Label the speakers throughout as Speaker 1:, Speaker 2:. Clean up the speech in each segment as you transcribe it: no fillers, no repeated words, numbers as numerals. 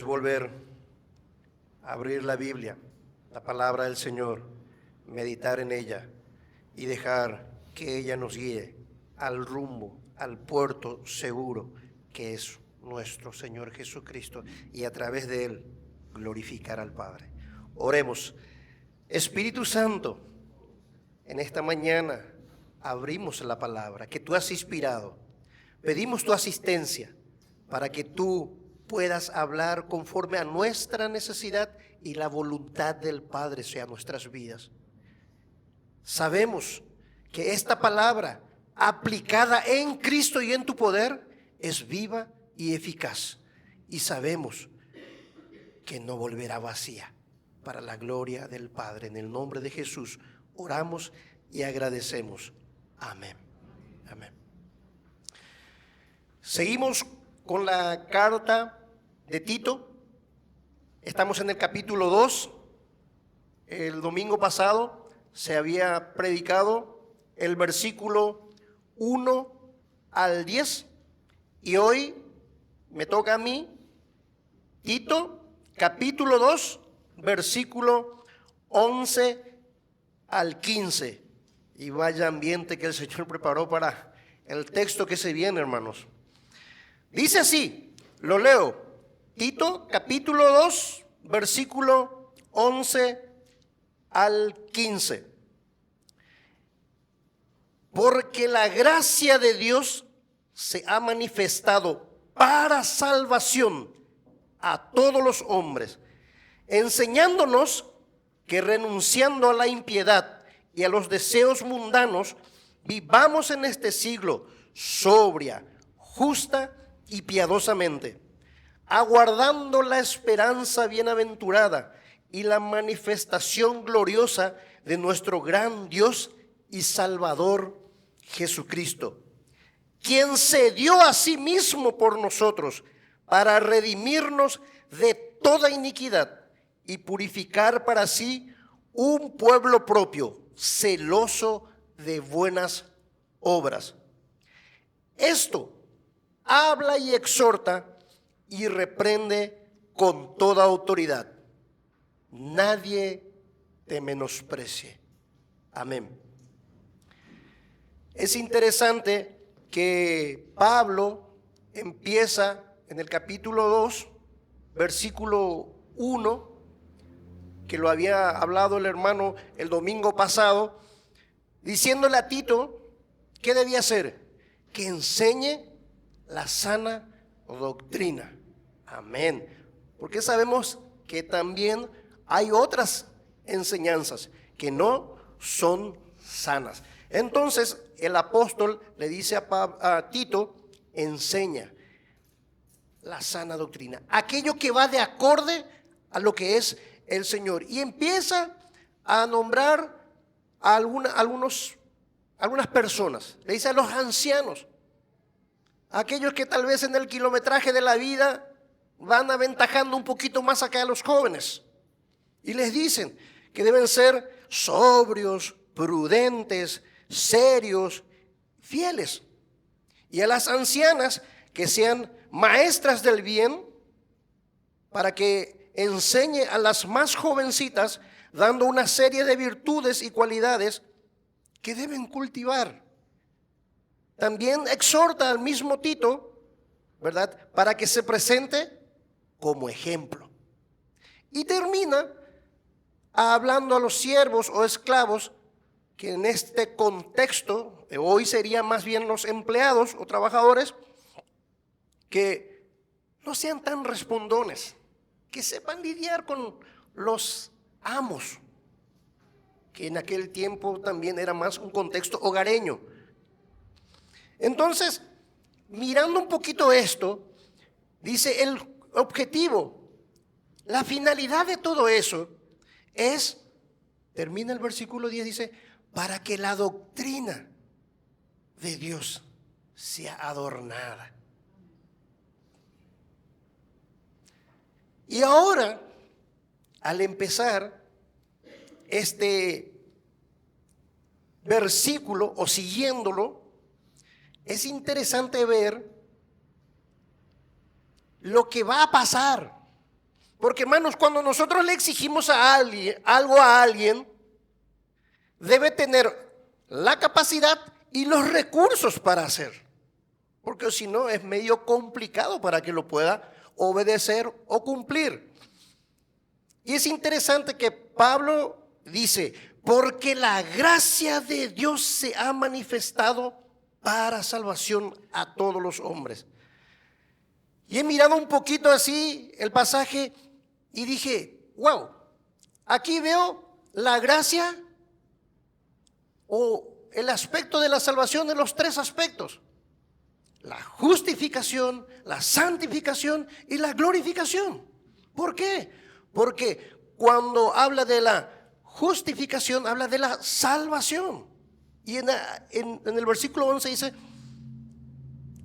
Speaker 1: es volver a abrir la Biblia, la palabra del Señor, meditar en ella y dejar que ella nos guíe al rumbo, al puerto seguro que es nuestro Señor Jesucristo, y a través de Él glorificar al Padre. Oremos. Espíritu Santo, en esta mañana abrimos la palabra que tú has inspirado. Pedimos tu asistencia para que tú puedas hablar conforme a nuestra necesidad y la voluntad del Padre sea nuestras vidas. Sabemos que esta palabra aplicada en Cristo y en tu poder es viva y eficaz, y sabemos que no volverá vacía, para la gloria del Padre. En el nombre de Jesús oramos y agradecemos. Amén. Amén. Seguimos con la carta de Tito. Estamos en el capítulo 2. El domingo pasado se había predicado el versículo 1 al 10 y hoy me toca a mí Tito, capítulo 2, versículo 11 al 15. Y vaya ambiente que el Señor preparó para el texto que se viene, hermanos. Dice así, lo leo, Tito, capítulo 2, versículo 11 al 15. Porque la gracia de Dios se ha manifestado para salvación a todos los hombres, enseñándonos que renunciando a la impiedad y a los deseos mundanos, vivamos en este siglo sobria, justa y piadosamente, aguardando la esperanza bienaventurada y la manifestación gloriosa de nuestro gran Dios y Salvador Jesucristo, quien se dio a sí mismo por nosotros para redimirnos de toda iniquidad y purificar para sí un pueblo propio, celoso de buenas obras. Esto habla y exhorta y reprende con toda autoridad. Nadie te menosprecie. Amén. Es interesante que Pablo empieza en el capítulo 2, versículo 1, que lo había hablado el hermano el domingo pasado, diciéndole a Tito ¿qué debía hacer? Que enseñe la sana doctrina. Amén. Porque sabemos que también hay otras enseñanzas que no son sanas. Entonces el apóstol le dice a Tito, enseña la sana doctrina, aquello que va de acorde a lo que es el Señor. Y empieza a nombrar a algunas personas. Le dice a los ancianos, aquellos que tal vez en el kilometraje de la vida van aventajando un poquito más acá a los jóvenes. Y les dicen que deben ser sobrios, prudentes, serios, fieles. Y a las ancianas que sean maestras del bien, para que enseñe a las más jovencitas, dando una serie de virtudes y cualidades que deben cultivar. También exhorta al mismo Tito, ¿verdad?, para que se presente como ejemplo. Y termina hablando a los siervos o esclavos, que en este contexto, hoy serían más bien los empleados o trabajadores, que no sean tan respondones, que sepan lidiar con los amos, que en aquel tiempo también era más un contexto hogareño. Entonces, mirando un poquito esto, dice el objetivo, la finalidad de todo eso es, termina el versículo 10, dice, para que la doctrina de Dios sea adornada. Y ahora, al empezar este versículo o siguiéndolo, es interesante ver lo que va a pasar Porque hermanos, cuando nosotros le exigimos a alguien, algo a alguien, debe tener la capacidad y los recursos para hacer. Porque si no es medio complicado para que lo pueda obedecer o cumplir. Y es interesante que Pablo dice, porque la gracia de Dios se ha manifestado para salvación a todos los hombres. Y he mirado un poquito así el pasaje y dije, wow, aquí veo la gracia o el aspecto de la salvación en los tres aspectos: la justificación, la santificación y la glorificación. ¿Por qué? Porque cuando habla de la justificación, habla de la salvación. Y en el versículo 11 dice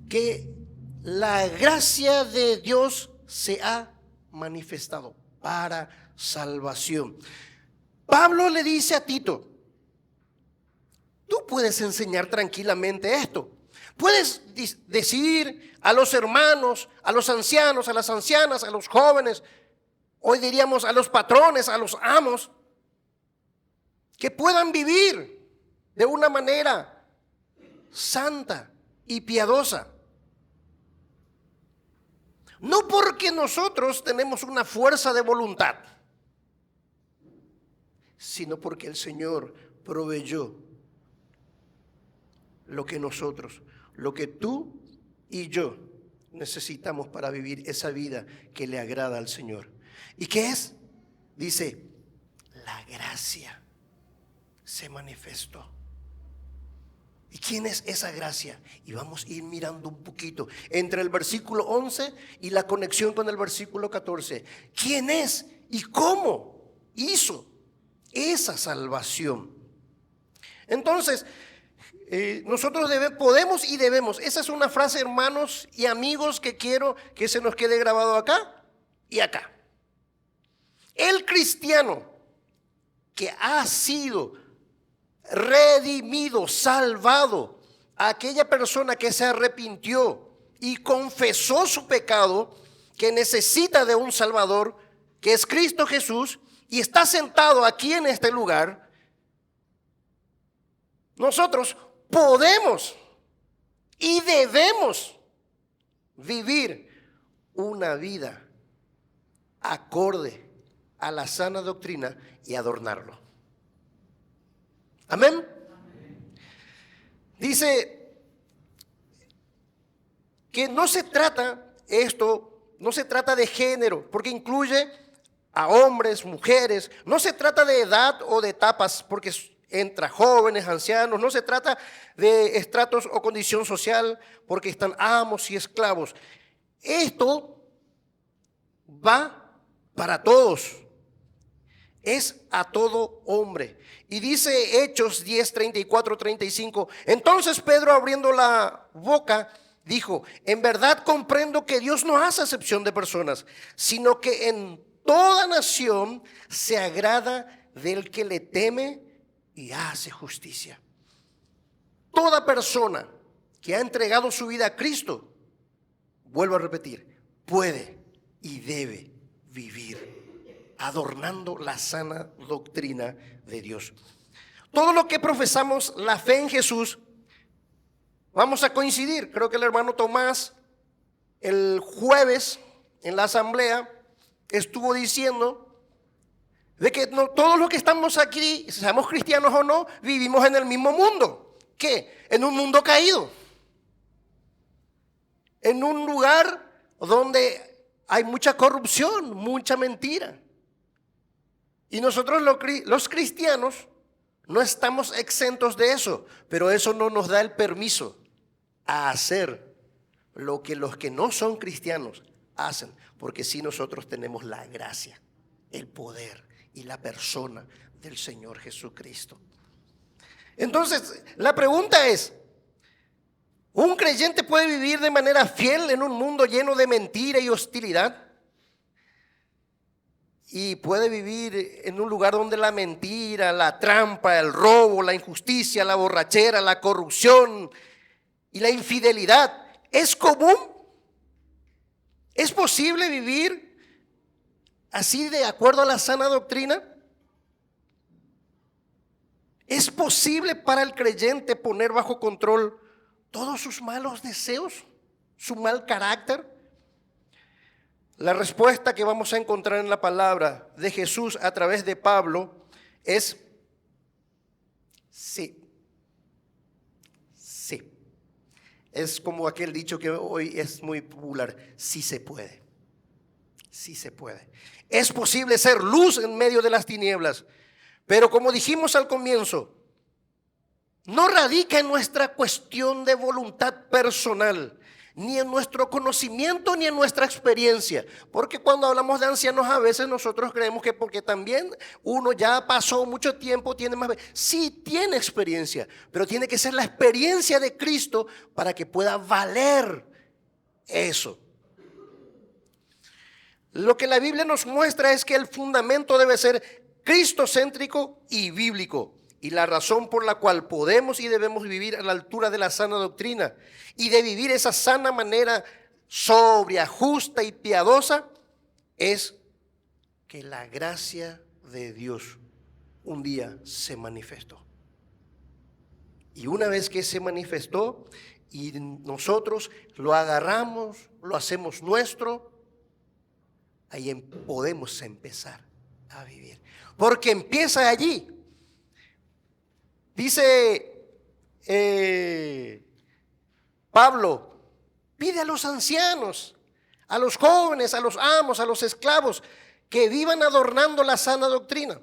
Speaker 1: que la gracia de Dios se ha manifestado para salvación. Pablo le dice a Tito, tú puedes enseñar tranquilamente esto. Puedes decir a los hermanos, a los ancianos, a las ancianas, a los jóvenes, hoy diríamos a los patrones, a los amos, que puedan vivir de una manera santa y piadosa. No porque nosotros tenemos una fuerza de voluntad, sino porque el Señor proveyó lo que nosotros, lo que tú y yo necesitamos para vivir esa vida que le agrada al Señor. ¿Y qué es? Dice, la gracia se manifestó. ¿Y quién es esa gracia? Y vamos a ir mirando un poquito entre el versículo 11 y la conexión con el versículo 14. ¿Quién es y cómo hizo esa salvación? Entonces, nosotros podemos y debemos. Esa es una frase, hermanos y amigos, que quiero que se nos quede grabado acá y acá. El cristiano que ha sido redimido, salvado, aquella persona que se arrepintió y confesó su pecado, que necesita de un Salvador, que es Cristo Jesús, y está sentado aquí en este lugar, nosotros podemos y debemos vivir una vida acorde a la sana doctrina y adornarlo. Amén. Dice que no se trata de género, porque incluye a hombres, mujeres, no se trata de edad o de etapas, porque entra jóvenes, ancianos, no se trata de estratos o condición social, porque están amos y esclavos. Esto va para todos, es a todo hombre. Y dice Hechos 10, 34, 35, entonces Pedro, abriendo la boca, dijo, en verdad comprendo que Dios no hace acepción de personas, sino que en toda nación se agrada del que le teme y hace justicia. Toda persona que ha entregado su vida a Cristo, vuelvo a repetir, puede y debe vivir adornando la sana doctrina de Dios. Todo lo que profesamos la fe en Jesús, vamos a coincidir. Creo que el hermano Tomás el jueves en la asamblea estuvo diciendo de que no, todos los que estamos aquí, seamos cristianos o no, vivimos en el mismo mundo. ¿Qué? En un mundo caído, en un lugar donde hay mucha corrupción, mucha mentira. Y nosotros los cristianos no estamos exentos de eso, pero eso no nos da el permiso a hacer lo que los que no son cristianos hacen, porque sí nosotros tenemos la gracia, el poder y la persona del Señor Jesucristo. Entonces, la pregunta es, ¿un creyente puede vivir de manera fiel en un mundo lleno de mentira y hostilidad? Y puede vivir en un lugar donde la mentira, la trampa, el robo, la injusticia, la borrachera, la corrupción y la infidelidad es común. ¿Es posible vivir así de acuerdo a la sana doctrina? ¿Es posible para el creyente poner bajo control todos sus malos deseos, su mal carácter? La respuesta que vamos a encontrar en la palabra de Jesús a través de Pablo es sí. Sí. Es como aquel dicho que hoy es muy popular: sí se puede. Sí se puede. Es posible ser luz en medio de las tinieblas, pero como dijimos al comienzo, no radica en nuestra cuestión de voluntad personal, ni en nuestro conocimiento, ni en nuestra experiencia. Porque cuando hablamos de ancianos, a veces nosotros creemos que porque también uno ya pasó mucho tiempo, tiene más. Sí, tiene experiencia, pero tiene que ser la experiencia de Cristo para que pueda valer eso. Lo que la Biblia nos muestra es que el fundamento debe ser cristocéntrico y bíblico. Y la razón por la cual podemos y debemos vivir a la altura de la sana doctrina y de vivir esa sana manera sobria, justa y piadosa es que la gracia de Dios un día se manifestó. Y una vez que se manifestó y nosotros lo agarramos, lo hacemos nuestro, ahí podemos empezar a vivir. Porque empieza allí. Dice Pablo, pide a los ancianos, a los jóvenes, a los amos, a los esclavos, que vivan adornando la sana doctrina.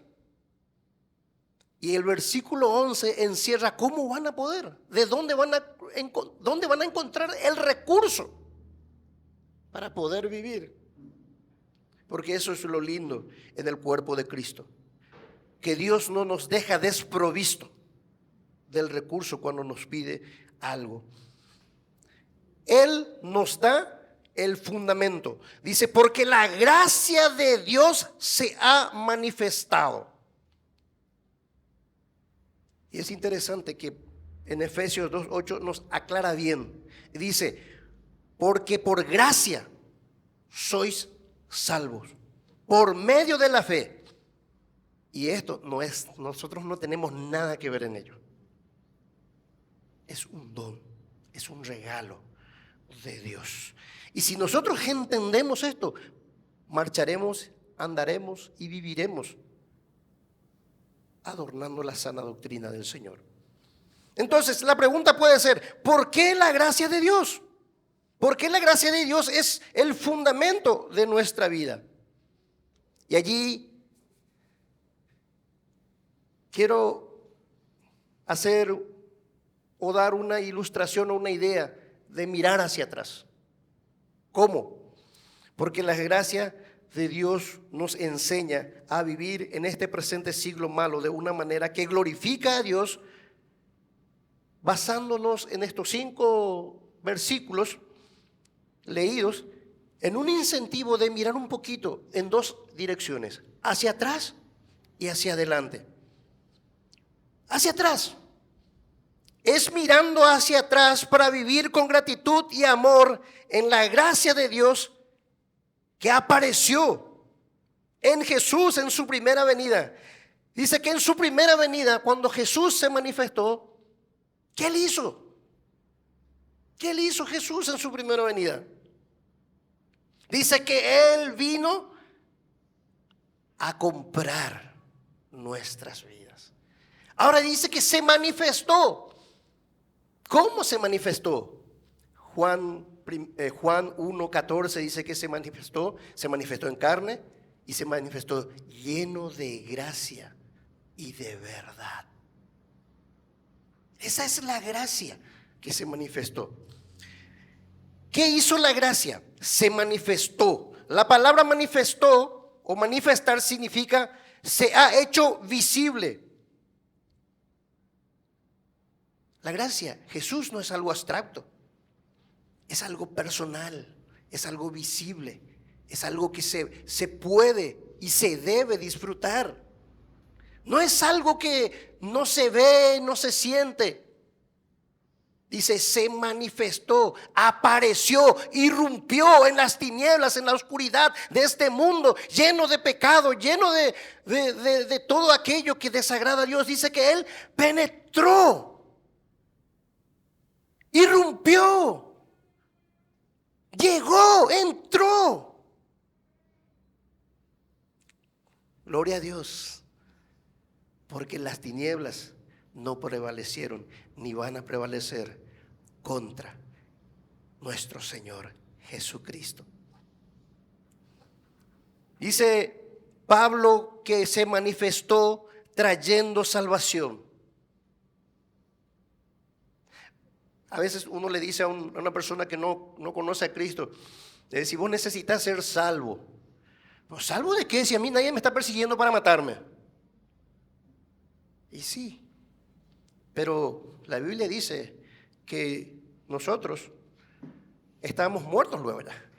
Speaker 1: Y el versículo 11 encierra cómo van a poder, de dónde van a encontrar el recurso para poder vivir. Porque eso es lo lindo en el cuerpo de Cristo, que Dios no nos deja desprovisto del recurso cuando nos pide algo. Él nos da el fundamento. Dice, porque la gracia de Dios se ha manifestado. Y es interesante que en Efesios 2:8 nos aclara bien. Dice, porque por gracia sois salvos, por medio de la fe. Y esto nosotros no tenemos nada que ver en ello. Es un don, es un regalo de Dios. Y si nosotros entendemos esto, marcharemos, andaremos y viviremos adornando la sana doctrina del Señor. Entonces la pregunta puede ser, ¿por qué la gracia de Dios? ¿Por qué la gracia de Dios es el fundamento de nuestra vida? Y allí quiero hacer o dar una ilustración o una idea de mirar hacia atrás. ¿Cómo? Porque la gracia de Dios nos enseña a vivir en este presente siglo malo de una manera que glorifica a Dios, basándonos en estos 5 versículos leídos en un incentivo de mirar un poquito en 2 direcciones, hacia atrás y hacia adelante. Hacia atrás es mirando hacia atrás para vivir con gratitud y amor en la gracia de Dios que apareció en Jesús en su primera venida. Dice que en su primera venida, cuando Jesús se manifestó, ¿qué él hizo? ¿Qué él hizo Jesús en su primera venida? Dice que él vino a comprar nuestras vidas. Ahora dice que se manifestó. ¿Cómo se manifestó? Juan 1:14 dice que se manifestó en carne y se manifestó lleno de gracia y de verdad. Esa es la gracia que se manifestó. ¿Qué hizo la gracia? Se manifestó. La palabra manifestó o manifestar significa se ha hecho visible. La gracia, Jesús no es algo abstracto, es algo personal, es algo visible, es algo que se puede y se debe disfrutar. No es algo que no se ve, no se siente. Dice, se manifestó, apareció, irrumpió en las tinieblas, en la oscuridad de este mundo, lleno de pecado, lleno de todo aquello que desagrada a Dios. Dice que Él penetró, irrumpió, llegó, entró. Gloria a Dios, porque las tinieblas no prevalecieron ni van a prevalecer contra nuestro Señor Jesucristo. Dice Pablo que se manifestó trayendo salvación. A veces uno le dice a una persona que no conoce a Cristo, le dice, si vos necesitas ser salvo. ¿Pues salvo de qué? Si a mí nadie me está persiguiendo para matarme. Y sí, pero la Biblia dice que nosotros estamos muertos luego ya,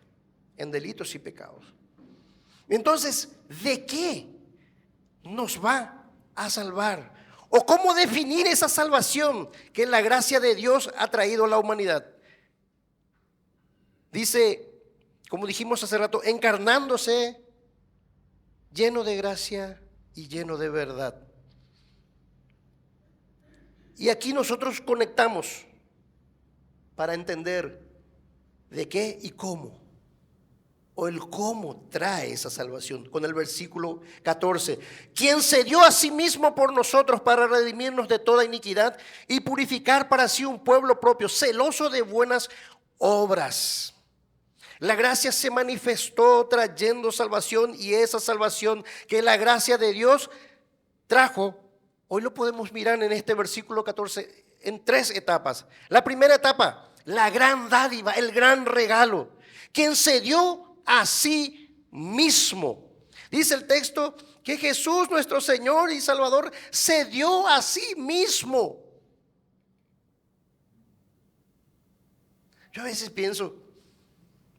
Speaker 1: en delitos y pecados. Entonces, ¿de qué nos va a salvar? ¿O cómo definir esa salvación que la gracia de Dios ha traído a la humanidad? Dice, como dijimos hace rato, encarnándose, lleno de gracia y lleno de verdad. Y aquí nosotros conectamos para entender de qué y cómo, o el cómo trae esa salvación, con el versículo 14. Quien se dio a sí mismo por nosotros para redimirnos de toda iniquidad y purificar para sí un pueblo propio, celoso de buenas obras. La gracia se manifestó trayendo salvación, y esa salvación que la gracia de Dios trajo, hoy lo podemos mirar en este versículo 14 en 3 etapas. La primera etapa, la gran dádiva, el gran regalo, quien se dio a sí mismo. Dice el texto que Jesús, nuestro Señor y Salvador, se dio a sí mismo. Yo a veces pienso,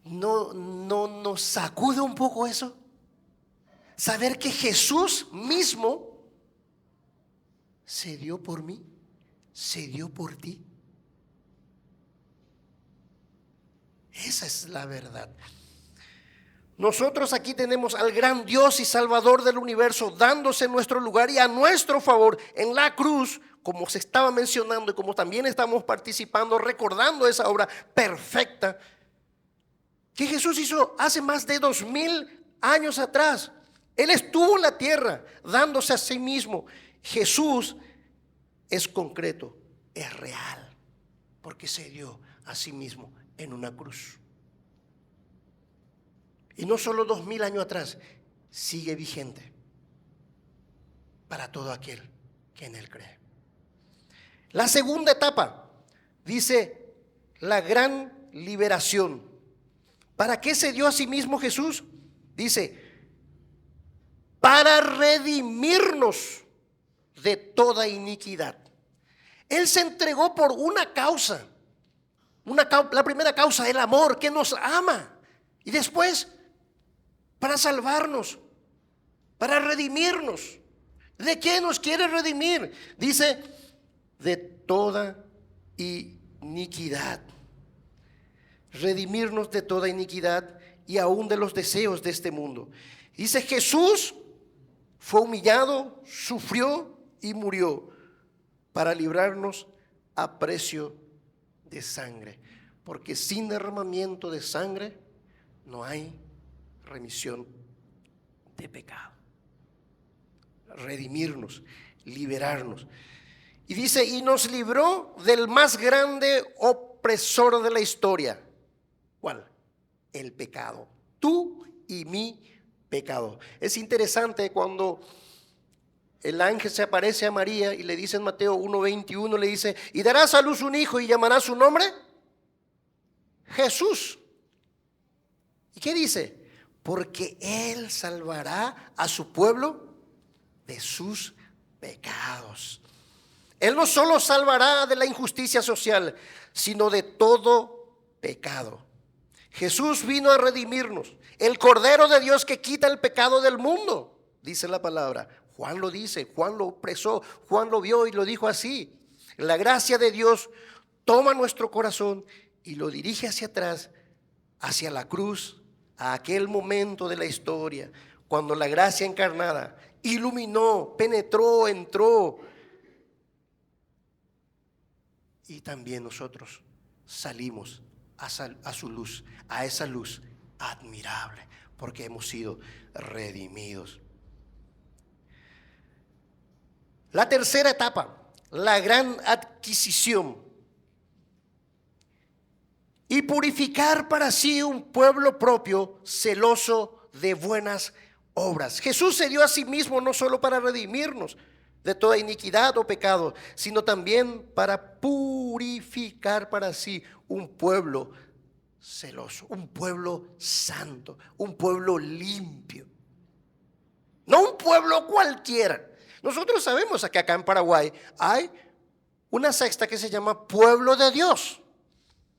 Speaker 1: ¿no nos sacude un poco eso? Saber que Jesús mismo se dio por mí, se dio por ti. Esa es la verdad. Nosotros aquí tenemos al gran Dios y Salvador del universo dándose en nuestro lugar y a nuestro favor en la cruz, como se estaba mencionando y como también estamos participando, recordando esa obra perfecta que Jesús hizo hace más de 2000 años atrás. Él estuvo en la tierra dándose a sí mismo. Jesús es concreto, es real, porque se dio a sí mismo en una cruz. Y no solo 2000 años atrás, sigue vigente para todo aquel que en él cree. La segunda etapa dice la gran liberación. ¿Para qué se dio a sí mismo Jesús? Dice, para redimirnos de toda iniquidad. Él se entregó por una causa. La primera causa, el amor, que nos ama. Y después, para salvarnos, para redimirnos. ¿De qué nos quiere redimir? Dice, de toda iniquidad. Redimirnos de toda iniquidad y aún de los deseos de este mundo. Dice, Jesús fue humillado, sufrió y murió para librarnos a precio de sangre, porque sin derramamiento de sangre no hay remisión de pecado. Redimirnos, liberarnos. Y dice, y nos libró del más grande opresor de la historia. ¿Cuál? El pecado. Tú y mi pecado. Es interesante cuando el ángel se aparece a María y le dice en Mateo 1:21, le dice, y darás a luz un hijo y llamará su nombre Jesús. ¿Y qué dice? Porque él salvará a su pueblo de sus pecados. Él no solo salvará de la injusticia social, sino de todo pecado. Jesús vino a redimirnos, el Cordero de Dios que quita el pecado del mundo, dice la palabra. Juan lo dice, Juan lo expresó, Juan lo vio y lo dijo así. La gracia de Dios toma nuestro corazón y lo dirige hacia atrás, hacia la cruz, a aquel momento de la historia, cuando la gracia encarnada iluminó, penetró, entró. Y también nosotros salimos a su luz, a esa luz admirable, porque hemos sido redimidos. La tercera etapa, la gran adquisición. Y purificar para sí un pueblo propio, celoso de buenas obras. Jesús se dio a sí mismo no solo para redimirnos de toda iniquidad o pecado, sino también para purificar para sí un pueblo celoso, un pueblo santo, un pueblo limpio. No un pueblo cualquiera. Nosotros sabemos que acá en Paraguay hay una secta que se llama Pueblo de Dios.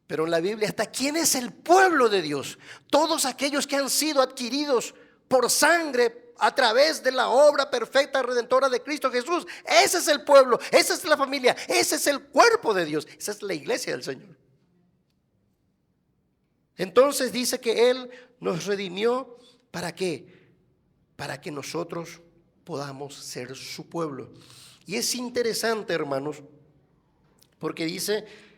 Speaker 1: Pero en la Biblia está ¿quién es el pueblo de Dios? Todos aquellos que han sido adquiridos por sangre a través de la obra perfecta redentora de Cristo Jesús. Ese es el pueblo, esa es la familia, ese es el cuerpo de Dios, esa es la iglesia del Señor. Entonces dice que Él nos redimió, ¿para qué? Para que nosotros podamos ser su pueblo. Y es interesante, hermanos, porque dice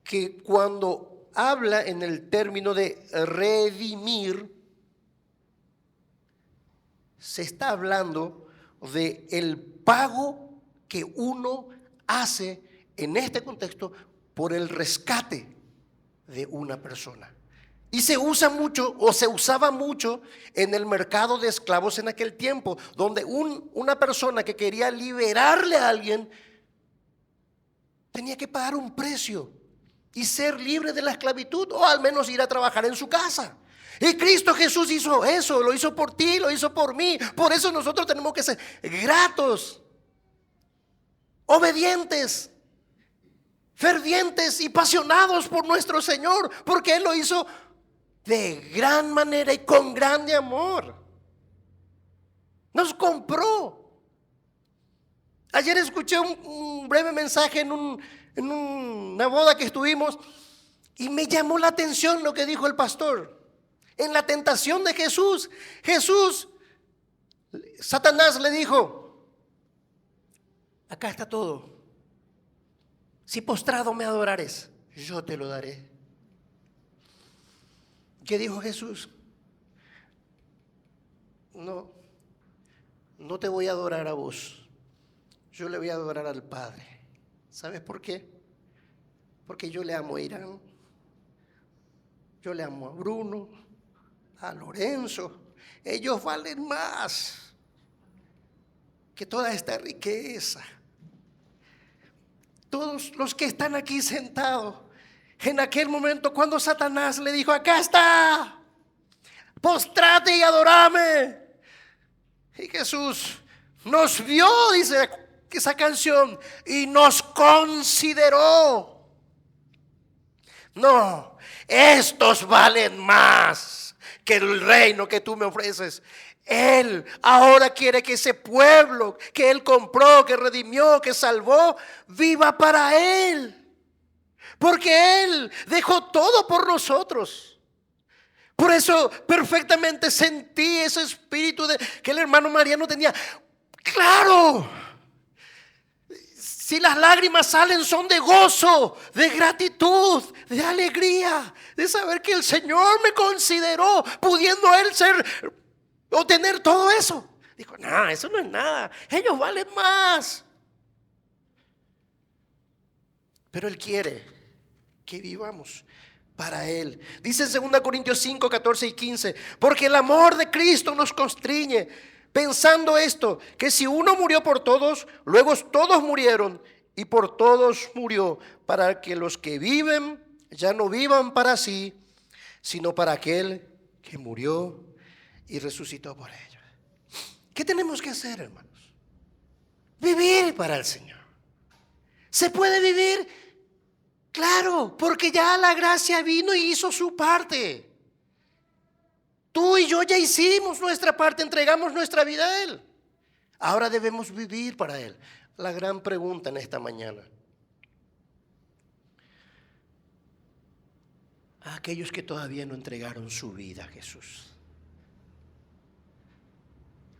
Speaker 1: que cuando habla en el término de redimir, se está hablando de el pago que uno hace en este contexto por el rescate de una persona. Y se usa mucho, o se usaba mucho en el mercado de esclavos en aquel tiempo, donde una persona que quería liberarle a alguien tenía que pagar un precio y ser libre de la esclavitud, o al menos ir a trabajar en su casa. Y Cristo Jesús hizo eso, lo hizo por ti, lo hizo por mí. Por eso nosotros tenemos que ser gratos, obedientes, fervientes y apasionados por nuestro Señor, porque Él lo hizo de gran manera y con grande amor. Nos compró. Ayer escuché un breve mensaje en una boda que estuvimos y me llamó la atención lo que dijo el pastor. En la tentación de Jesús, Satanás le dijo: acá está todo. Si postrado me adorares, yo te lo daré. ¿Qué dijo Jesús? No te voy a adorar a vos. Yo le voy a adorar al Padre. ¿Sabes por qué? Porque yo le amo a Irán, yo le amo a Bruno, a Lorenzo. Ellos valen más que toda esta riqueza. Todos los que están aquí sentados, en aquel momento cuando Satanás le dijo: acá está, postrate y adorame. Y Jesús nos vio, dice esa canción, y nos consideró. No, estos valen más que el reino que tú me ofreces. Él ahora quiere que ese pueblo que Él compró, que redimió, que salvó, viva para Él. Porque Él dejó todo por nosotros. Por eso perfectamente sentí ese espíritu que el hermano Mariano tenía. Claro, si las lágrimas salen son de gozo, de gratitud, de alegría, de saber que el Señor me consideró, pudiendo Él ser o tener todo eso. Dijo: no, eso no es nada, ellos valen más. Pero Él quiere que vivamos para Él. Dice en 2 Corintios 5, 14 y 15: porque el amor de Cristo nos constriñe, pensando esto, que si uno murió por todos, luego todos murieron, y por todos murió, para que los que viven ya no vivan para sí, sino para aquel que murió y resucitó por ellos. ¿Qué tenemos que hacer, hermanos? Vivir para el Señor. ¿Se puede vivir? Claro, porque ya la gracia vino y hizo su parte. Tú y yo ya hicimos nuestra parte, entregamos nuestra vida a Él. Ahora debemos vivir para Él. La gran pregunta en esta mañana: a aquellos que todavía no entregaron su vida a Jesús.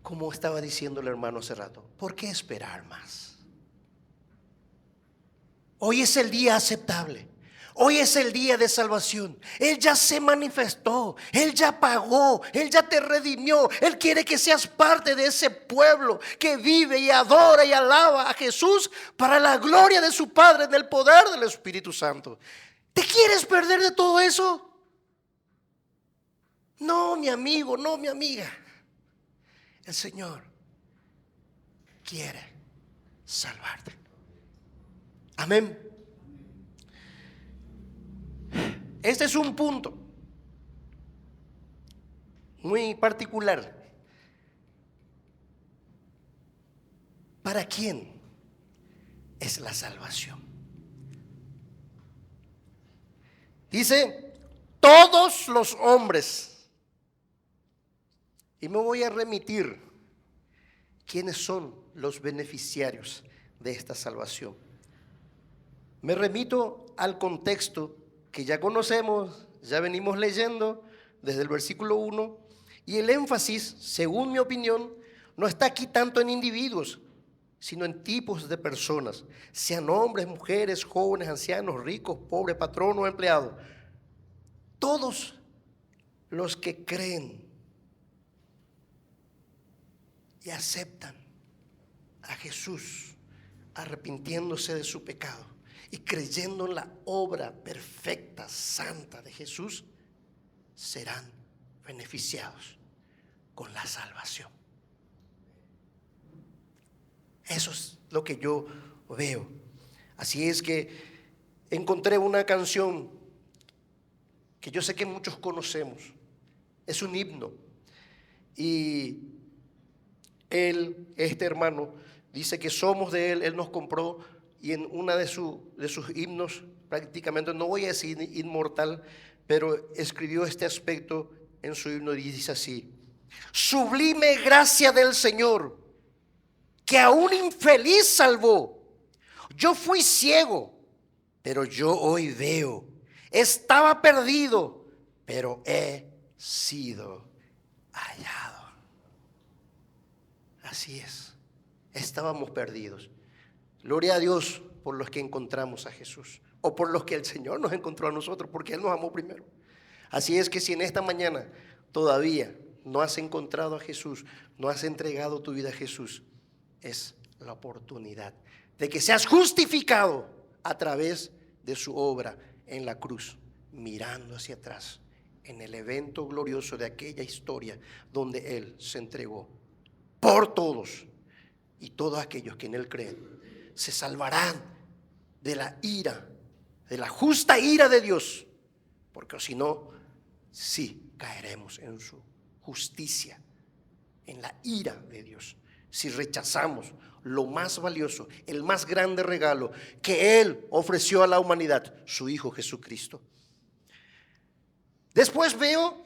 Speaker 1: Como estaba diciendo el hermano hace rato, ¿por qué esperar más? Hoy es el día aceptable. Hoy es el día de salvación. Él ya se manifestó, Él ya pagó, Él ya te redimió. Él quiere que seas parte de ese pueblo que vive y adora y alaba a Jesús para la gloria de su Padre en el poder del Espíritu Santo. ¿Te quieres perder de todo eso? No, mi amigo, no, mi amiga. El Señor quiere salvarte. Amén. Este es un punto muy particular. ¿Para quién es la salvación? Dice, todos los hombres. Y me voy a remitir quiénes son los beneficiarios de esta salvación. Me remito al contexto que ya conocemos, ya venimos leyendo desde el versículo 1, y el énfasis, según mi opinión, no está aquí tanto en individuos, sino en tipos de personas, sean hombres, mujeres, jóvenes, ancianos, ricos, pobres, patronos, empleados. Todos los que creen y aceptan a Jesús, arrepintiéndose de su pecado y creyendo en la obra perfecta, santa de Jesús, serán beneficiados con la salvación. Eso es lo que yo veo. Así es que encontré una canción que yo sé que muchos conocemos. Es un himno. Y este hermano, dice que somos de él nos compró, y en una de sus himnos, prácticamente, no voy a decir inmortal, pero escribió este aspecto en su himno y dice así: sublime gracia del Señor, que a un infeliz salvó. Yo fui ciego, pero yo hoy veo. Estaba perdido, pero he sido hallado. Así es, estábamos perdidos. Gloria a Dios por los que encontramos a Jesús, o por los que el Señor nos encontró a nosotros, porque Él nos amó primero. Así es que si en esta mañana todavía no has encontrado a Jesús, no has entregado tu vida a Jesús, es la oportunidad de que seas justificado a través de su obra en la cruz, mirando hacia atrás en el evento glorioso de aquella historia donde Él se entregó por todos, y todos aquellos que en Él creen se salvarán de la ira, de la justa ira de Dios, porque si no, sí caeremos en su justicia, en la ira de Dios, si rechazamos lo más valioso, el más grande regalo que Él ofreció a la humanidad, su Hijo Jesucristo. Después veo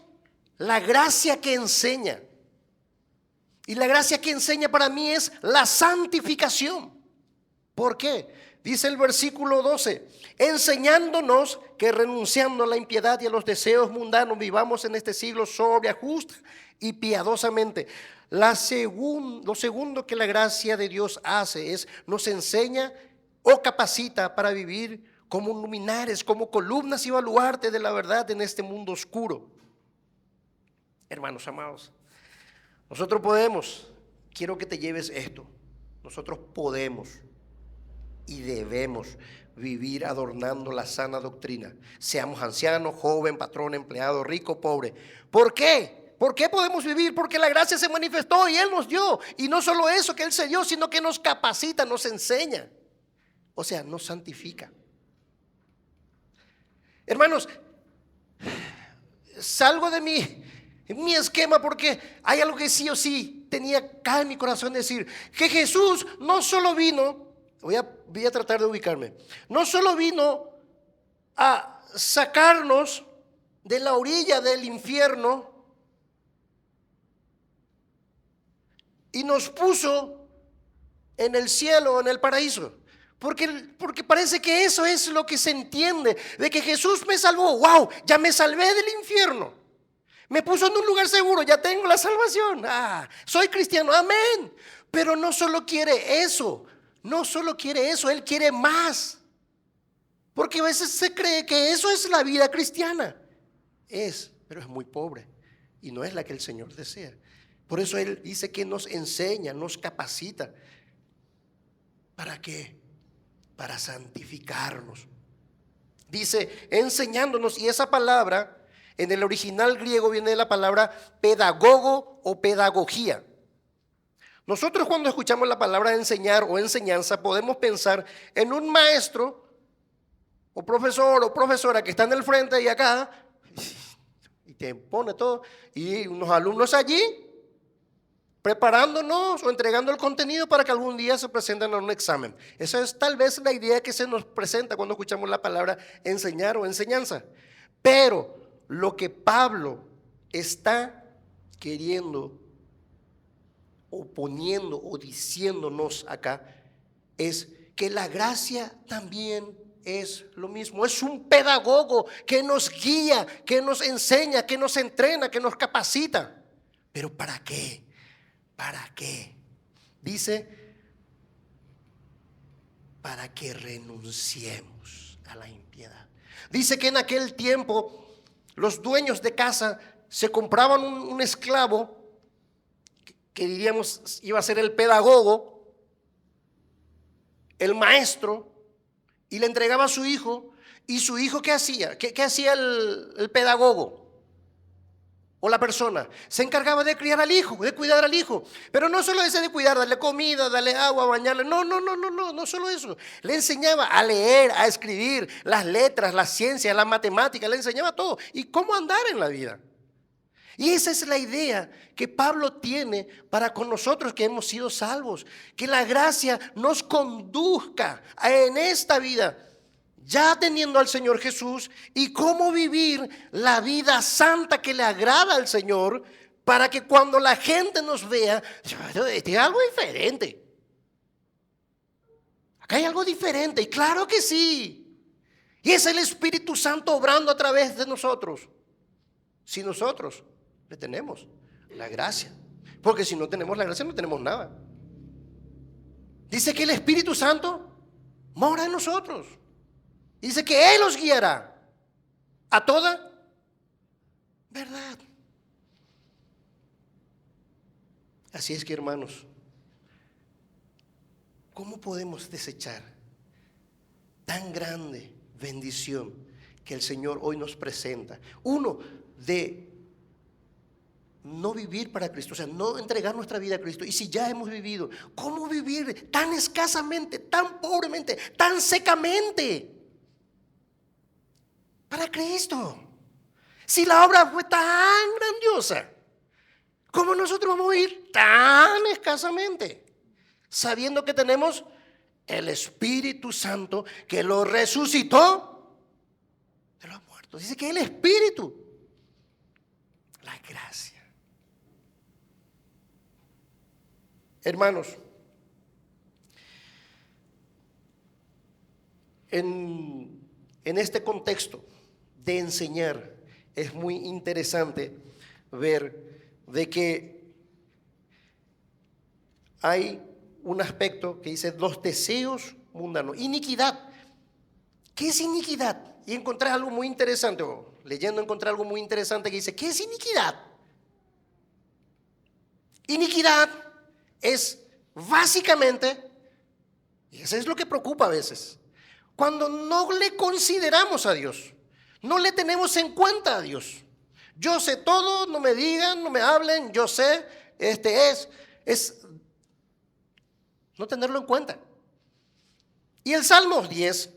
Speaker 1: la gracia que enseña. Y la gracia que enseña para mí es la santificación. ¿Por qué? Dice el versículo 12, enseñándonos que renunciando a la impiedad y a los deseos mundanos vivamos en este siglo sobria, justa y piadosamente. Lo segundo que la gracia de Dios hace es nos enseña o capacita para vivir como luminares, como columnas y baluartes de la verdad en este mundo oscuro. Hermanos amados, nosotros podemos, quiero que te lleves esto, nosotros podemos y debemos vivir adornando la sana doctrina, seamos ancianos, joven, patrón, empleado, rico, pobre. ¿Por qué? ¿Por qué podemos vivir? Porque la gracia se manifestó y Él nos dio. Y no solo eso que Él se dio, sino que nos capacita, nos enseña. O sea, nos santifica. Hermanos, salgo de mi esquema porque hay algo que sí o sí tenía acá en mi corazón decir, que Jesús no solo vino, voy a tratar de ubicarme, no solo vino a sacarnos de la orilla del infierno y nos puso en el cielo, en el paraíso, Porque parece que eso es lo que se entiende, de que Jesús me salvó. ¡Wow! Ya me salvé del infierno. Me puso en un lugar seguro, ya tengo la salvación. Soy cristiano, amén. Pero no solo quiere eso, Él quiere más. Porque a veces se cree que eso es la vida cristiana. Pero es muy pobre y no es la que el Señor desea. Por eso Él dice que nos enseña, nos capacita. ¿Para qué? Para santificarnos. Dice enseñándonos, y esa palabra en el original griego viene de la palabra pedagogo o pedagogía. Nosotros cuando escuchamos la palabra enseñar o enseñanza podemos pensar en un maestro o profesor o profesora que está en el frente y acá y te pone todo, y unos alumnos allí preparándonos o entregando el contenido para que algún día se presenten a un examen. Esa es tal vez la idea que se nos presenta cuando escuchamos la palabra enseñar o enseñanza. Pero lo que Pablo está queriendo o poniendo o diciéndonos acá es que la gracia también es lo mismo. Es un pedagogo que nos guía, que nos enseña, que nos entrena, que nos capacita. ¿Pero para qué? ¿Para qué? Dice, para que renunciemos a la impiedad. Dice que en aquel tiempo los dueños de casa se compraban un esclavo que diríamos iba a ser el pedagogo, el maestro, y le entregaba a su hijo. ¿Y su hijo qué hacía? ¿Qué hacía el pedagogo? O la persona se encargaba de criar al hijo, de cuidar al hijo. Pero no solo ese de cuidar, darle comida, darle agua, bañarle. No solo eso. Le enseñaba a leer, a escribir, las letras, las ciencias, las matemáticas, le enseñaba todo. Y cómo andar en la vida. Y esa es la idea que Pablo tiene para con nosotros que hemos sido salvos. Que la gracia nos conduzca en esta vida, ya teniendo al Señor Jesús, y cómo vivir la vida santa que le agrada al Señor, para que cuando la gente nos vea, este es algo diferente. Acá hay algo diferente, y claro que sí. Y es el Espíritu Santo obrando a través de nosotros. Si nosotros le tenemos la gracia, porque si no tenemos la gracia no tenemos nada. Dice que el Espíritu Santo mora en nosotros. Dice que Él los guiará a toda verdad. Así es que, hermanos, ¿cómo podemos desechar tan grande bendición que el Señor hoy nos presenta? Uno, de no vivir para Cristo, o sea, no entregar nuestra vida a Cristo. Y si ya hemos vivido, ¿cómo vivir tan escasamente, tan pobremente, tan secamente para Cristo? Si la obra fue tan grandiosa, ¿cómo nosotros vamos a vivir tan escasamente? Sabiendo que tenemos el Espíritu Santo que lo resucitó de los muertos. Dice que el Espíritu, la gracia. Hermanos, en este contexto de enseñar es muy interesante ver de que hay un aspecto que dice los deseos mundanos, iniquidad. ¿Qué es iniquidad? Y encontré algo muy interesante, leyendo encontré algo muy interesante que dice, ¿qué es iniquidad? Iniquidad es básicamente, y eso es lo que preocupa a veces, cuando no le consideramos a Dios, no le tenemos en cuenta a Dios. Yo sé todo, no me digan, no me hablen, yo sé, es no tenerlo en cuenta. Y el Salmo 10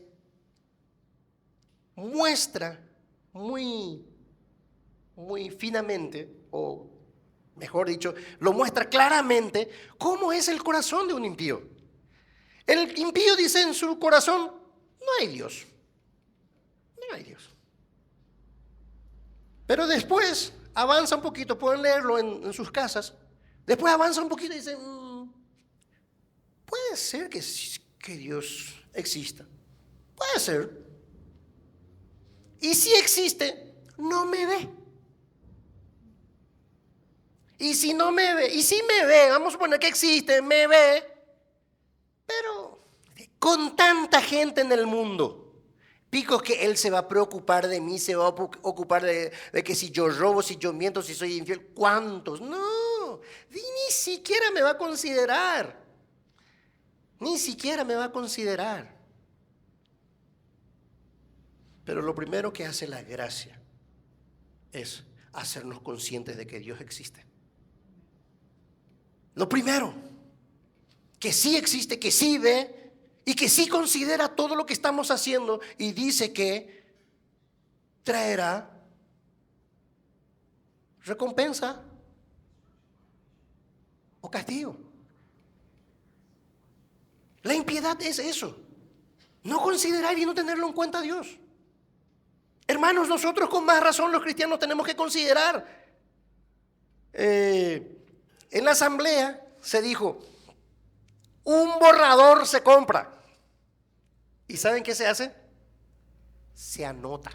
Speaker 1: muestra muy finamente, o mejor dicho, lo muestra claramente cómo es el corazón de un impío. El impío dice en su corazón, no hay Dios, no hay Dios. Pero después avanza un poquito, pueden leerlo en sus casas, después avanza un poquito y dicen, puede ser que Dios exista. Puede ser. Y si existe, no me ve. Y si no me ve, y si me ve, vamos a suponer que existe, me ve, pero con tanta gente en el mundo, pico que él se va a preocupar de mí, se va a ocupar de que si yo robo, si yo miento, si soy infiel, ¿cuántos? No, ni siquiera me va a considerar, ni siquiera me va a considerar. Pero lo primero que hace la gracia es hacernos conscientes de que Dios existe. Lo primero, que sí existe, que sí ve y que sí considera todo lo que estamos haciendo y dice que traerá recompensa o castigo. La impiedad es eso, no considerar y no tenerlo en cuenta a Dios. Hermanos, nosotros con más razón los cristianos tenemos que considerar. En la asamblea se dijo, un borrador se compra. ¿Y saben qué se hace? Se anota.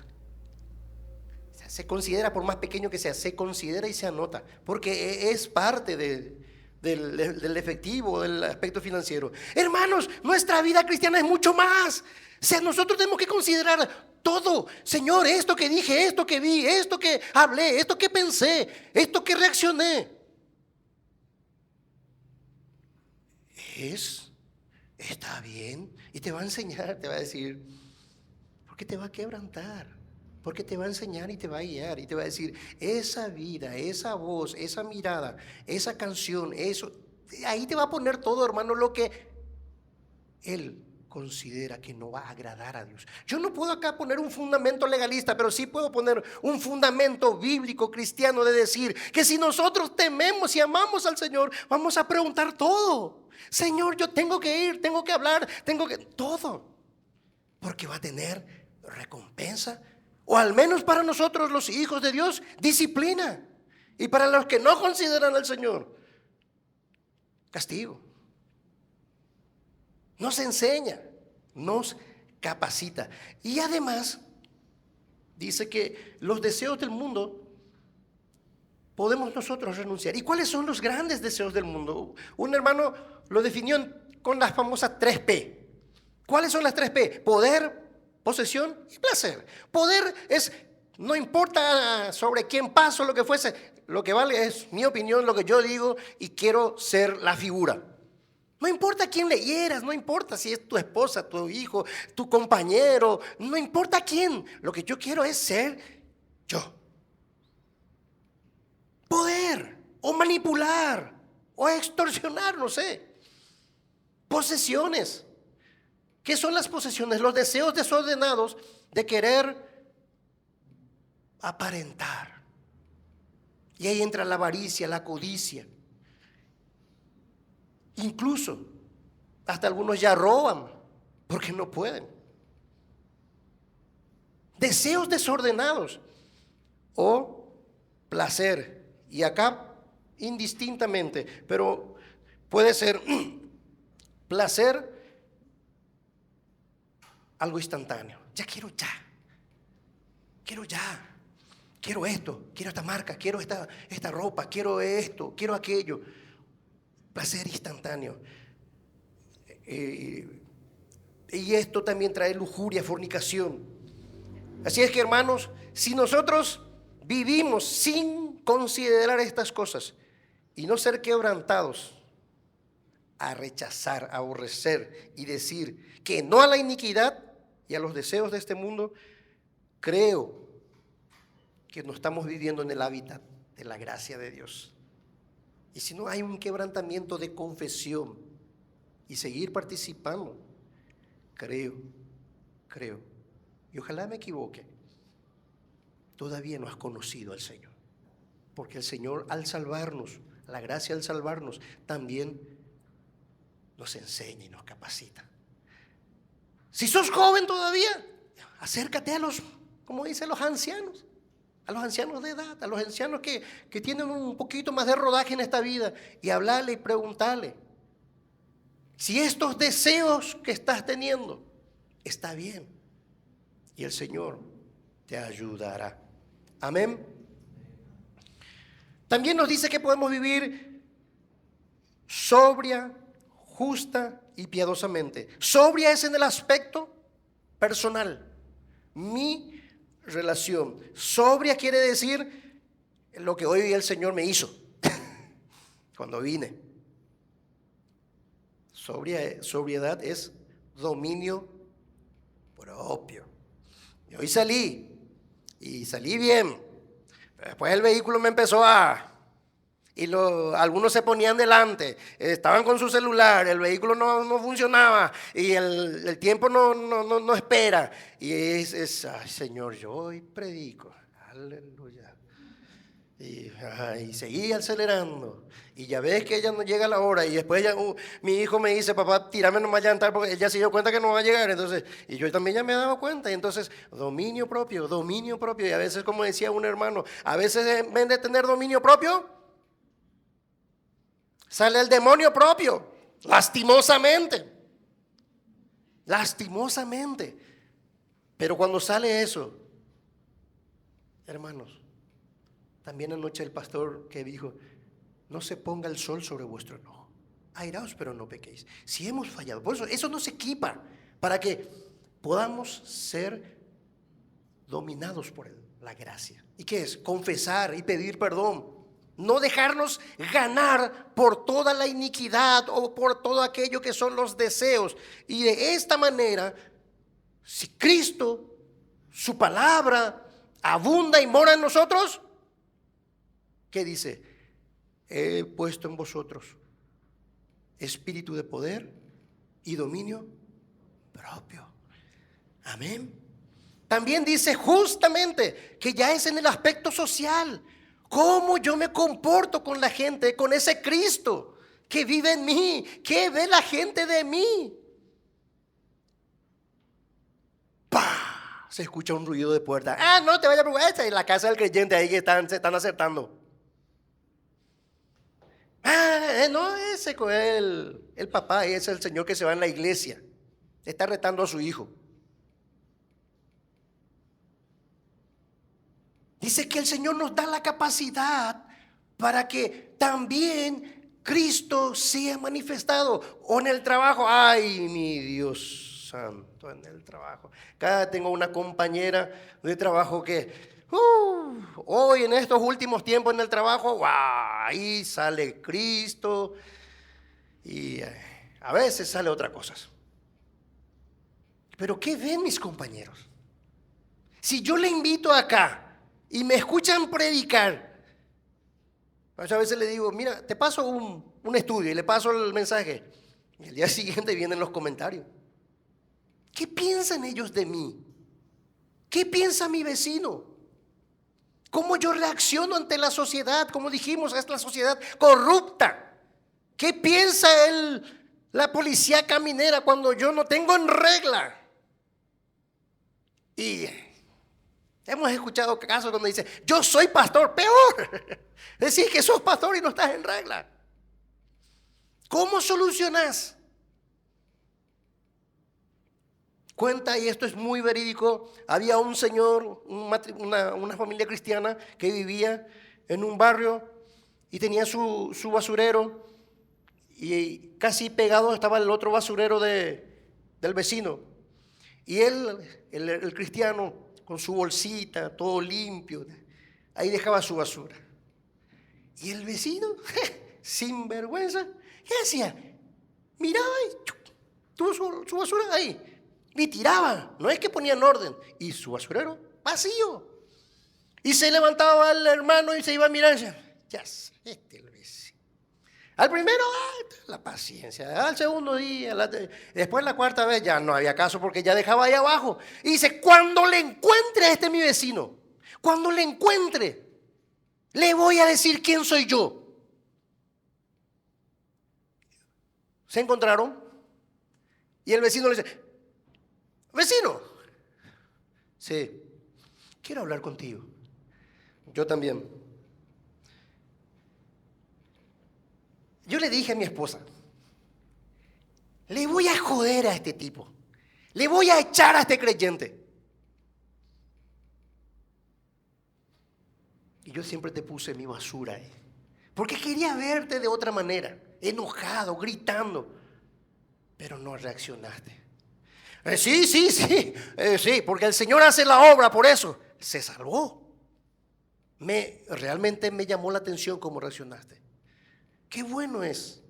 Speaker 1: O sea, se considera, por más pequeño que sea, se considera y se anota, porque es parte del efectivo, del aspecto financiero. Hermanos, nuestra vida cristiana es mucho más. O sea, nosotros tenemos que considerar todo. Señor, esto que dije, esto que vi, esto que hablé, esto que pensé, esto que reaccioné. Está bien, y te va a enseñar, te va a decir, porque te va a quebrantar, porque te va a enseñar y te va a guiar y te va a decir, esa vida, esa voz, esa mirada, esa canción, eso, ahí te va a poner todo, hermano, lo que Él considera que no va a agradar a Dios. Yo no puedo acá poner un fundamento legalista, pero sí puedo poner un fundamento bíblico cristiano de decir que si nosotros tememos y amamos al Señor, vamos a preguntar todo. Señor, yo tengo que ir, tengo que hablar, tengo que... todo. Porque va a tener recompensa, o al menos para nosotros los hijos de Dios, disciplina. Y para los que no consideran al Señor, castigo. Nos enseña, nos capacita. Y además, dice que los deseos del mundo podemos nosotros renunciar. ¿Y cuáles son los grandes deseos del mundo? Un hermano lo definió con las famosas 3P. ¿Cuáles son las 3P? Poder, posesión y placer. Poder es, no importa sobre quién paso, lo que fuese, lo que vale es mi opinión, lo que yo digo y quiero ser la figura. No importa quién le hieras, no importa si es tu esposa, tu hijo, tu compañero, no importa quién. Lo que yo quiero es ser yo. Poder, o manipular, o extorsionar, no sé. Posesiones. ¿Qué son las posesiones? Los deseos desordenados de querer aparentar. Y ahí entra la avaricia, la codicia. Incluso, hasta algunos ya roban porque no pueden. Deseos desordenados o placer. Y acá indistintamente, pero puede ser placer, algo instantáneo. Ya quiero ya. Quiero ya. Quiero esto, quiero esta marca, quiero esta ropa, quiero esto, quiero aquello. Placer instantáneo. Y esto también trae lujuria, fornicación. Así es que, hermanos, si nosotros vivimos sin considerar estas cosas y no ser quebrantados a rechazar, a aborrecer y decir que no a la iniquidad y a los deseos de este mundo, creo que no estamos viviendo en el hábitat de la gracia de Dios. Y si no hay un quebrantamiento de confesión y seguir participando, creo, y ojalá me equivoque, todavía no has conocido al Señor. Porque el Señor al salvarnos, la gracia al salvarnos, también nos enseña y nos capacita. Si sos joven todavía, acércate a los, como dicen los ancianos. A los ancianos de edad, a los ancianos que tienen un poquito más de rodaje en esta vida, y hablarle y preguntarle. Si estos deseos que estás teniendo está bien, y el Señor te ayudará. Amén. También nos dice que podemos vivir sobria, justa y piadosamente. Sobria es en el aspecto personal, mi relación. Sobria quiere decir lo que hoy el Señor me hizo cuando vine. Sobriedad es dominio propio. Y hoy salí bien. Pero después el vehículo me empezó algunos se ponían delante, estaban con su celular, el vehículo no funcionaba y el tiempo no espera. Y ay Señor, yo hoy predico, aleluya. Y seguí acelerando. Y ya ves que ella no llega a la hora. Y después mi hijo me dice, papá, tírame nomás ya entrar porque ella se dio cuenta que no va a llegar. Entonces, y yo también ya me he dado cuenta. Y entonces, dominio propio. Y a veces, como decía un hermano, a veces en vez de tener dominio propio, sale el demonio propio. Lastimosamente. Pero cuando sale eso, hermanos, también anoche el pastor que dijo, no se ponga el sol sobre vuestro enojo. Airaos, pero no pequéis. Si hemos fallado, por eso nos equipa para que podamos ser dominados por la gracia. ¿Y qué es? Confesar y pedir perdón. No dejarnos ganar por toda la iniquidad o por todo aquello que son los deseos. Y de esta manera, si Cristo, su palabra, abunda y mora en nosotros, ¿qué dice? He puesto en vosotros espíritu de poder y dominio propio. Amén. También dice justamente que ya es en el aspecto social. ¿Cómo yo me comporto con la gente, con ese Cristo que vive en mí? ¿Qué ve la gente de mí? ¡Pah! Se escucha un ruido de puerta. No te vayas a preocupar. Esta es la casa del creyente ahí que se están acertando. No, ese es el papá, ese es el señor que se va en la iglesia. Está retando a su hijo. Dice que el Señor nos da la capacidad para que también Cristo sea manifestado. O en el trabajo, ay, mi Dios santo, en el trabajo. Acá tengo una compañera de trabajo que hoy en estos últimos tiempos en el trabajo, ahí sale Cristo y a veces sale otra cosa. Pero ¿qué ven mis compañeros? Si yo le invito acá y me escuchan predicar, a veces le digo, mira, te paso un estudio y le paso el mensaje. Y el día siguiente vienen los comentarios. ¿Qué piensan ellos de mí? ¿Qué piensa mi vecino? ¿Cómo yo reacciono ante la sociedad? Como dijimos, es la sociedad corrupta. ¿Qué piensa la policía caminera cuando yo no tengo en regla? Y hemos escuchado casos donde dice, yo soy pastor, peor. Decís que sos pastor y no estás en regla. ¿Cómo solucionás? Cuenta, y esto es muy verídico, había un señor, una familia cristiana que vivía en un barrio y tenía su basurero y casi pegado estaba el otro basurero del vecino. Y el cristiano, con su bolsita, todo limpio, ahí dejaba su basura. Y el vecino, sin vergüenza, ¿qué hacía? Miraba y tuvo su basura ahí. Y tiraba, no es que ponía en orden. Y su basurero vacío. Y se levantaba el hermano y se iba a mirar y decía, ya este el vecino. Al primero, la paciencia. Al segundo día, después la cuarta vez ya no había caso porque ya dejaba ahí abajo. Y dice, cuando le encuentre a mi vecino, cuando le encuentre, le voy a decir quién soy yo. Se encontraron y el vecino le dice, vecino, sí, quiero hablar contigo. Yo también. Yo le dije a mi esposa, le voy a joder a este tipo, le voy a echar a este creyente. Y yo siempre te puse mi basura ahí, porque quería verte de otra manera, enojado, gritando, pero no reaccionaste. Sí, porque el Señor hace la obra, por eso se salvó. Realmente me llamó la atención cómo reaccionaste. Qué bueno es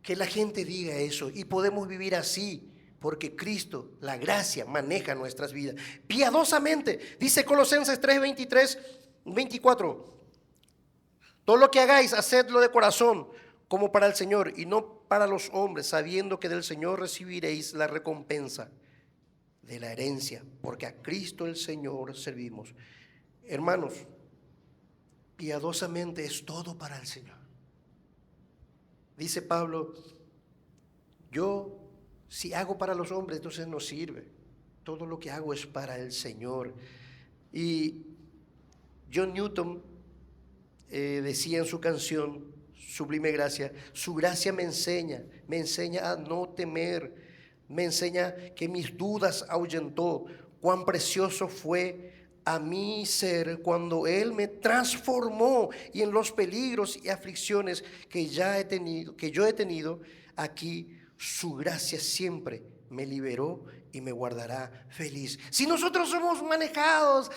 Speaker 1: que la gente diga eso y podemos vivir así, porque Cristo, la gracia, maneja nuestras vidas piadosamente. Dice Colosenses 3:23, 24: todo lo que hagáis, hacedlo de corazón, como para el Señor y no para los hombres, sabiendo que del Señor recibiréis la recompensa de la herencia, porque a Cristo el Señor servimos. Hermanos, piadosamente es todo para el Señor. Dice Pablo, yo si hago para los hombres, entonces no sirve. Todo lo que hago es para el Señor. Y John Newton decía en su canción Sublime Gracia, su gracia me enseña a no temer, me enseña que mis dudas ahuyentó, cuán precioso fue a mi ser cuando Él me transformó, y en los peligros y aflicciones que yo he tenido aquí, su gracia siempre me liberó y me guardará feliz. Si nosotros somos manejados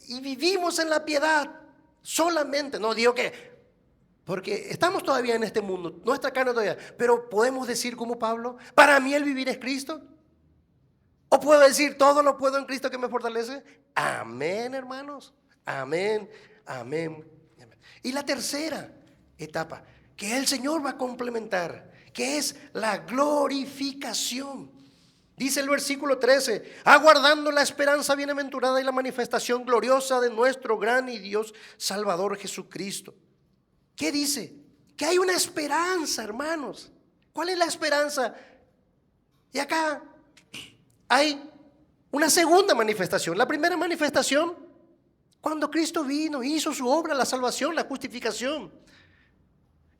Speaker 1: y vivimos en la piedad solamente, no digo que, porque estamos todavía en este mundo, nuestra carne todavía, pero podemos decir como Pablo, para mí el vivir es Cristo. O puedo decir, todo lo puedo en Cristo que me fortalece. Amén, hermanos. Amén, amén. Y la tercera etapa que el Señor va a complementar, que es la glorificación. Dice el versículo 13, aguardando la esperanza bienaventurada y la manifestación gloriosa de nuestro gran y Dios Salvador Jesucristo. ¿Qué dice? Que hay una esperanza, hermanos. ¿Cuál es la esperanza? Y acá hay una segunda manifestación. La primera manifestación, cuando Cristo vino, hizo su obra, la salvación, la justificación.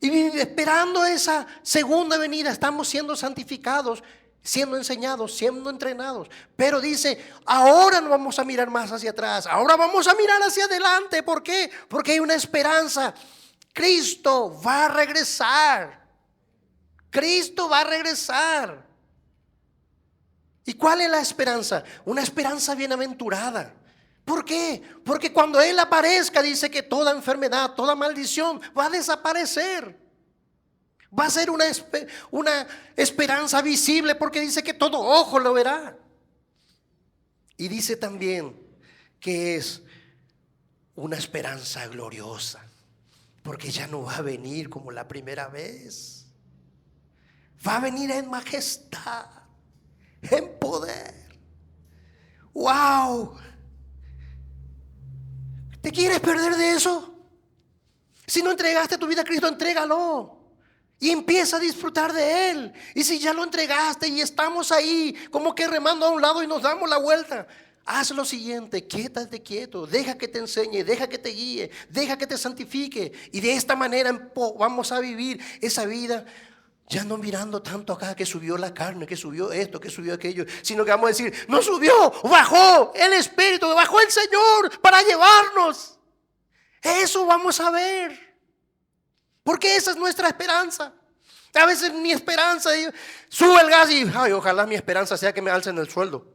Speaker 1: Y esperando esa segunda venida, estamos siendo santificados, siendo enseñados, siendo entrenados. Pero dice, ahora no vamos a mirar más hacia atrás, ahora vamos a mirar hacia adelante. ¿Por qué? Porque hay una esperanza. Cristo va a regresar. Cristo va a regresar. ¿Y cuál es la esperanza? Una esperanza bienaventurada. ¿Por qué? Porque cuando Él aparezca, dice que toda enfermedad, toda maldición va a desaparecer. Va a ser una esperanza visible, porque dice que todo ojo lo verá. Y dice también que es una esperanza gloriosa, porque ya no va a venir como la primera vez. Va a venir en majestad, en poder. ¡Wow! ¿Te quieres perder de eso? Si no entregaste tu vida a Cristo, entrégalo y empieza a disfrutar de Él. Y si ya lo entregaste y estamos ahí como que remando a un lado y nos damos la vuelta, haz lo siguiente: quédate quieto, deja que te enseñe, deja que te guíe, deja que te santifique. Y de esta manera vamos a vivir esa vida, ya no mirando tanto acá que subió la carne, que subió esto, que subió aquello, sino que vamos a decir, no subió, bajó el Espíritu, bajó el Señor para llevarnos. Eso vamos a ver, porque esa es nuestra esperanza. A veces mi esperanza, sube el gas y ojalá mi esperanza sea que me alcen el sueldo.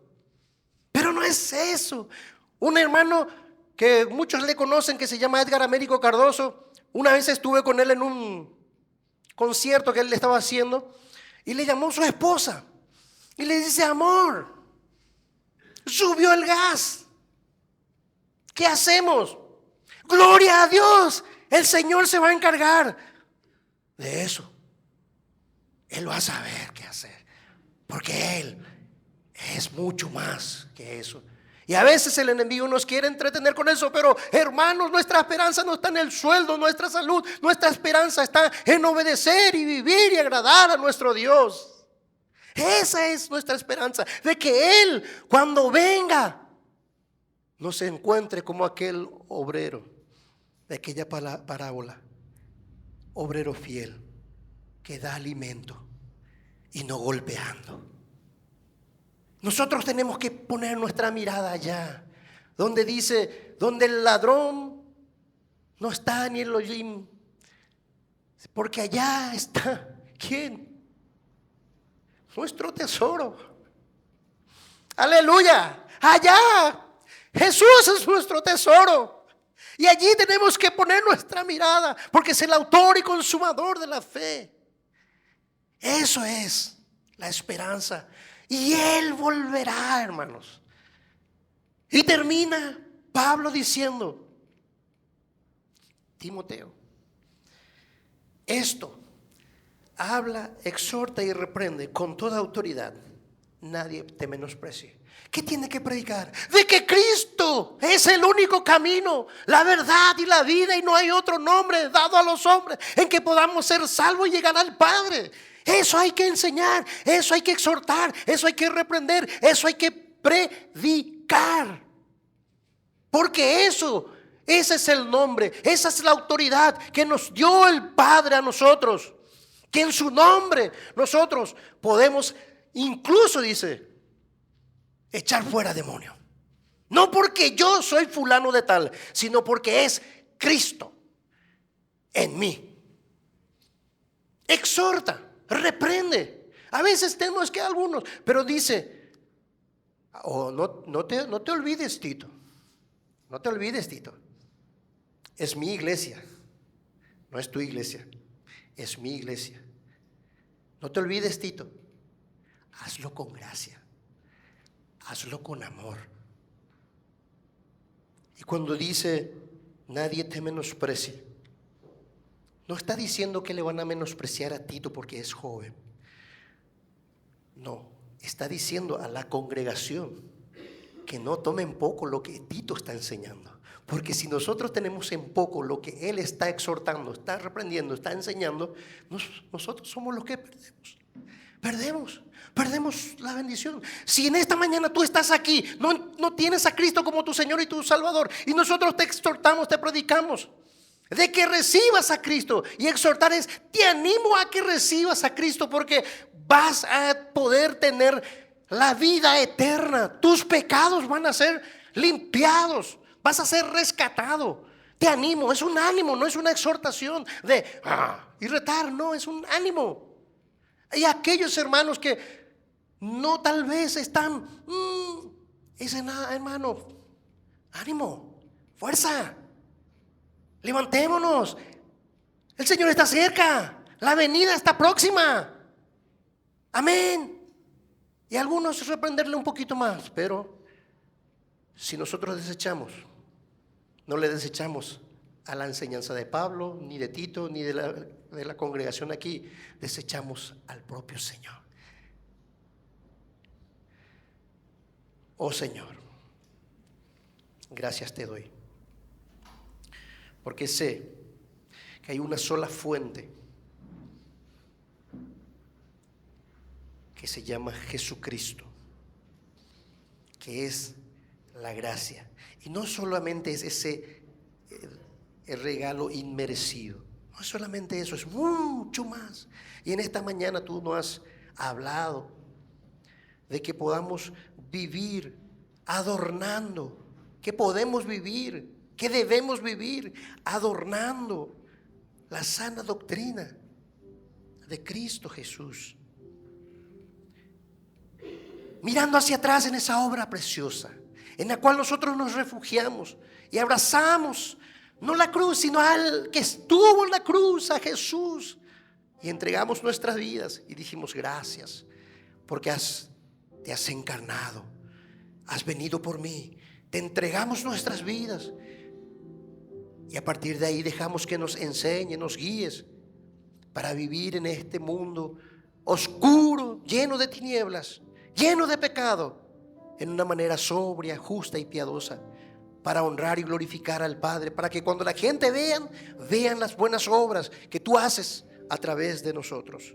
Speaker 1: Pero no es eso. Un hermano que muchos le conocen, que se llama Edgar Américo Cardoso, una vez estuve con él en un concierto que él le estaba haciendo, y le llamó su esposa y le dice: amor, subió el gas, ¿qué hacemos? Gloria a Dios, el Señor se va a encargar de eso. Él va a saber qué hacer, porque Él es mucho más que eso. Y a veces el enemigo nos quiere entretener con eso, pero hermanos, nuestra esperanza no está en el sueldo, nuestra salud, nuestra esperanza está en obedecer y vivir y agradar a nuestro Dios. Esa es nuestra esperanza, de que Él, cuando venga, nos encuentre como aquel obrero de aquella parábola, obrero fiel que da alimento. y no golpeando. Nosotros tenemos que poner nuestra mirada allá, donde dice, donde el ladrón no está ni el hollín, porque allá está, ¿quién? Nuestro tesoro. Aleluya, allá Jesús es nuestro tesoro. Y allí tenemos que poner nuestra mirada, porque es el autor y consumador de la fe. Eso es la esperanza. Y Él volverá, hermanos. Y termina Pablo diciendo, Timoteo, esto habla, exhorta y reprende con toda autoridad. Nadie te menosprecie. ¿Qué tiene que predicar? De que Cristo es el único camino, la verdad y la vida, y no hay otro nombre dado a los hombres en que podamos ser salvos y llegar al Padre. Eso hay que enseñar, eso hay que exhortar, eso hay que reprender, eso hay que predicar. Porque ese es el nombre, esa es la autoridad que nos dio el Padre a nosotros. Que en su nombre nosotros podemos, incluso dice, echar fuera demonios. No porque yo soy fulano de tal, sino porque es Cristo en mí. Exhorta, reprende. A veces tenemos que algunos, pero dice, no te olvides, Tito. No te olvides, Tito. Es mi iglesia, no es tu iglesia, es mi iglesia. No te olvides, Tito. Hazlo con gracia. Hazlo con amor. Y cuando dice, nadie te menosprecie, no está diciendo que le van a menospreciar a Tito porque es joven. No, está diciendo a la congregación que no tome en poco lo que Tito está enseñando. Porque si nosotros tenemos en poco lo que él está exhortando, está reprendiendo, está enseñando, nosotros somos los que perdemos la bendición. Si en esta mañana tú estás aquí, no tienes a Cristo como tu Señor y tu Salvador, y nosotros te exhortamos, te predicamos de que recibas a Cristo, y exhortar es, te animo a que recibas a Cristo, porque vas a poder tener la vida eterna. Tus pecados van a ser limpiados, vas a ser rescatado. Te animo, es un ánimo, no es una exhortación de y retar, no, es un ánimo. Y aquellos hermanos que no tal vez están, dicen, hermano, ánimo, fuerza, levantémonos, el Señor está cerca, la venida está próxima, amén. Y a algunos reprenderle un poquito más, pero si nosotros desechamos, no le desechamos a la enseñanza de Pablo, ni de Tito, ni de la congregación aquí, desechamos al propio Señor. Oh Señor, gracias te doy, porque sé que hay una sola fuente que se llama Jesucristo, que es la gracia. Y no solamente es ese el regalo inmerecido, no es solamente eso, es mucho más. Y en esta mañana tú nos has hablado de que podamos vivir adornando, que podemos vivir, que debemos vivir adornando la sana doctrina de Cristo Jesús, mirando hacia atrás en esa obra preciosa en la cual nosotros nos refugiamos y abrazamos no la cruz, sino al que estuvo en la cruz, a Jesús, y entregamos nuestras vidas y dijimos gracias porque te has encarnado, has venido por mí, te entregamos nuestras vidas, y a partir de ahí dejamos que nos enseñe, nos guíes para vivir en este mundo oscuro, lleno de tinieblas, lleno de pecado, en una manera sobria, justa y piadosa, para honrar y glorificar al Padre, para que cuando la gente vean las buenas obras que tú haces a través de nosotros.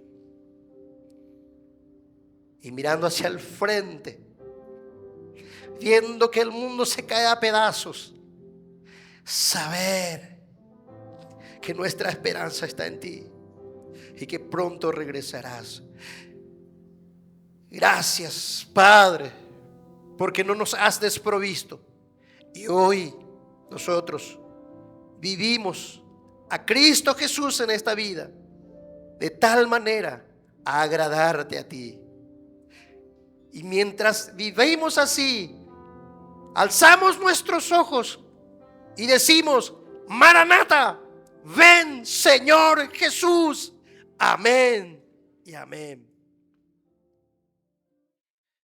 Speaker 1: Y mirando hacia el frente, viendo que el mundo se cae a pedazos, saber que nuestra esperanza está en ti y que pronto regresarás. Gracias, Padre, porque no nos has desprovisto. Y hoy nosotros vivimos a Cristo Jesús en esta vida de tal manera a agradarte a ti. Y mientras vivimos así, alzamos nuestros ojos y decimos: Maranata, ven Señor Jesús. Amén y amén.